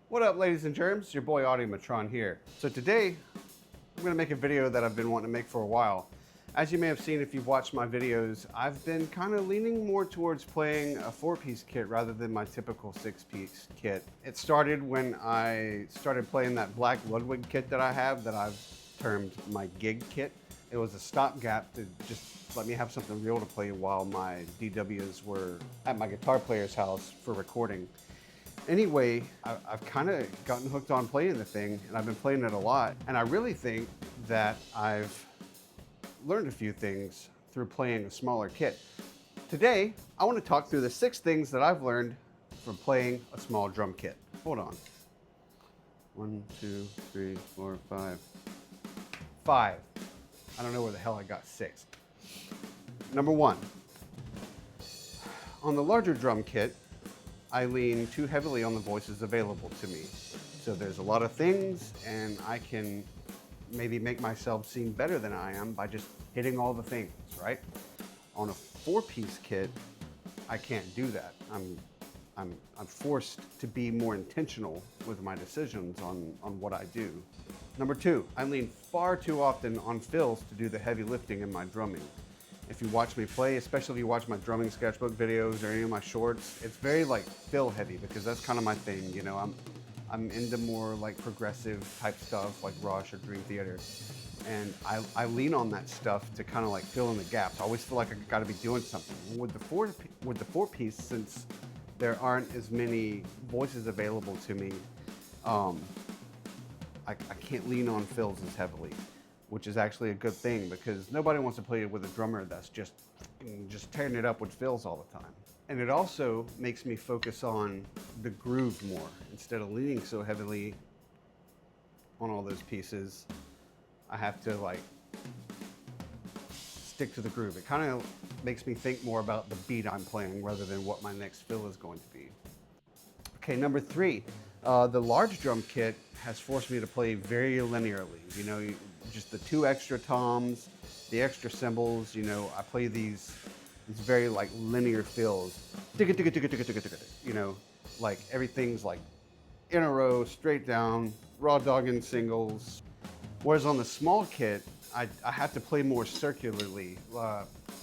What up, ladies and germs? Your boy Audiomatron here. So today, I'm gonna make a video that I've been wanting to make for a while. As you may have seen if you've watched my videos, I've been kind of leaning more towards playing a 4-piece kit rather than my typical 6-piece kit. It started when I started playing that Black Ludwig kit that I have that I've termed my gig kit. It was a stopgap to just let me have something real to play while my DWs were at my guitar player's house for recording. Anyway, I've kind of gotten hooked on playing the thing, and I've been playing it a lot. And I really think that I've learned a few things through playing a smaller kit. Today, I want to talk through the 6 things that I've learned from playing a small drum kit. Hold on. 1, 2, 3, 4, 5. 5. I don't know where the hell I got 6. Number 1. On the larger drum kit, I lean too heavily on the voices available to me. So there's a lot of things, and I can maybe make myself seem better than I am by just hitting all the things, right? On a 4-piece kit, I can't do that. I'm forced to be more intentional with my decisions on what I do. Number 2, I lean far too often on fills to do the heavy lifting in my drumming. If you watch me play, especially if you watch my drumming sketchbook videos or any of my shorts, it's very like fill heavy because that's kind of my thing. You know, I'm into more like progressive type stuff like Rush or Dream Theater. And I lean on that stuff to kind of like fill in the gaps. I always feel like I got to be doing something. With the 4-piece, since there aren't as many voices available to me, I can't lean on fills as heavily, which is actually a good thing because nobody wants to play with a drummer that's just tearing it up with fills all the time. And it also makes me focus on the groove more. Instead of leaning so heavily on all those pieces, I have to like stick to the groove. It kind of makes me think more about the beat I'm playing rather than what my next fill is going to be. Okay, number 3, the large drum kit has forced me to play very linearly. You know, just the 2 extra toms, the extra cymbals. You know, I play these very like linear fills. You know, like everything's like in a row, straight down, raw dogging singles. Whereas on the small kit, I have to play more circularly.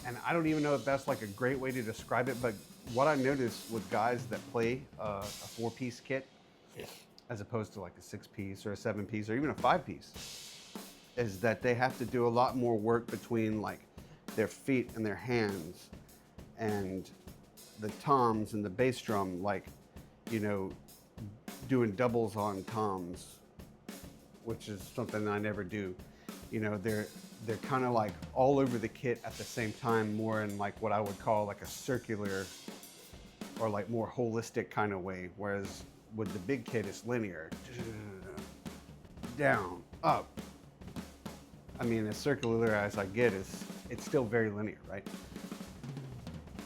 And I don't even know if that's like a great way to describe it, but what I noticed with guys that play a 4-piece kit, as opposed to like a 6-piece or a 7-piece or even a 5-piece, is that they have to do a lot more work between like their feet and their hands and the toms and the bass drum, like, you know, doing doubles on toms, which is something I never do. You know, they're kind of like all over the kit at the same time, more in like what I would call like a circular or like more holistic kind of way. Whereas with the big kit, it's linear, down, up. I mean, as circular as I get, it's still very linear, right?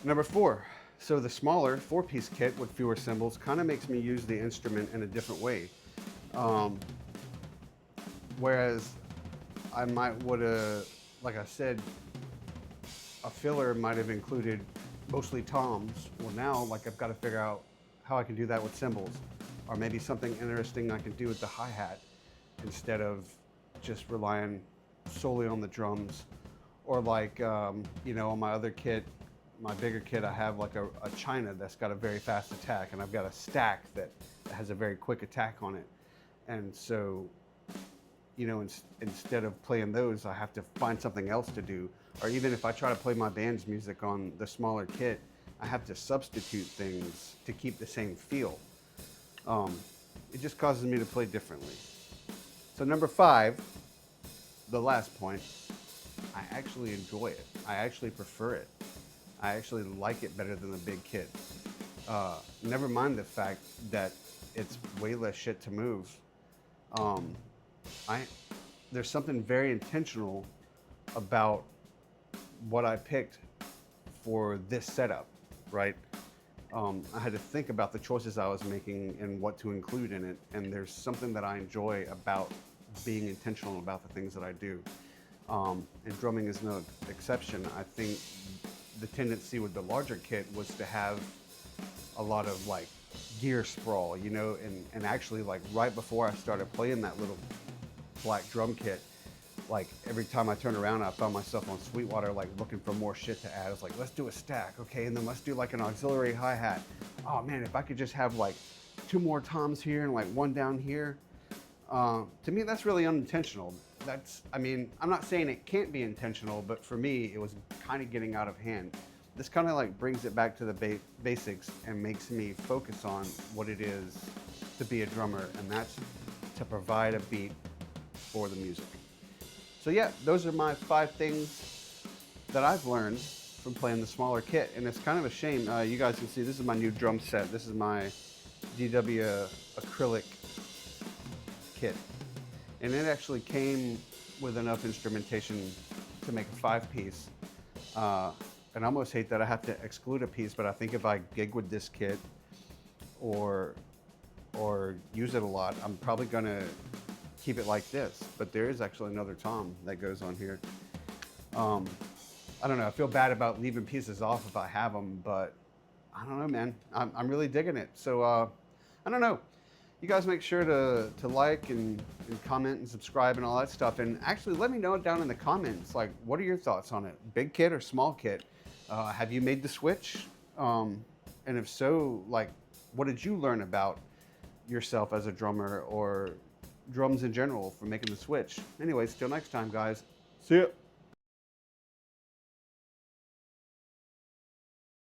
Number 4, so the smaller 4-piece kit with fewer cymbals kind of makes me use the instrument in a different way. Whereas I would have, like I said, a filler might have included mostly toms. Well, now like I've got to figure out how I can do that with cymbals, or maybe something interesting I can do with the hi-hat instead of just relying solely on the drums. Or like, you know, on my other kit, my bigger kit, I have like a China that's got a very fast attack, and I've got a stack that has a very quick attack on it. And so, you know, instead of playing those, I have to find something else to do. Or even if I try to play my band's music on the smaller kit, I have to substitute things to keep the same feel. It just causes me to play differently. So number 5, the last point, I actually enjoy it. I actually prefer it. I actually like it better than the big kit. Never mind the fact that it's way less shit to move. There's something very intentional about what I picked for this setup, right? I had to think about the choices I was making and what to include in it. And there's something that I enjoy about being intentional about the things that I do. And drumming is no exception. I think the tendency with the larger kit was to have a lot of like gear sprawl, you know, and actually like right before I started playing that little black drum kit, like every time I turned around, I found myself on Sweetwater, like looking for more shit to add. I was like, let's do a stack, okay, and then let's do like an auxiliary hi-hat. Oh man, if I could just have like 2 more toms here and like 1 down here. To me, that's really unintentional. That's, I mean, I'm not saying it can't be intentional, but for me, it was kind of getting out of hand. This kind of like brings it back to the basics and makes me focus on what it is to be a drummer, and that's to provide a beat for the music. So yeah, those are my 5 things that I've learned from playing the smaller kit, and it's kind of a shame. You guys can see this is my new drum set. This is my DW acrylic kit, and it actually came with enough instrumentation to make a 5-piece. And I almost hate that I have to exclude a piece, but I think if I gig with this kit or use it a lot, I'm probably gonna keep it like this. But there is actually another tom that goes on here. I don't know, I feel bad about leaving pieces off if I have them, but I don't know, man. I'm really digging it. So I don't know. You guys make sure to like and comment and subscribe and all that stuff. And actually let me know down in the comments, like, what are your thoughts on it? Big kit or small kit? Have you made the switch? And if so, like, what did you learn about yourself as a drummer or drums in general from making the switch? Anyways, till next time, guys. See ya.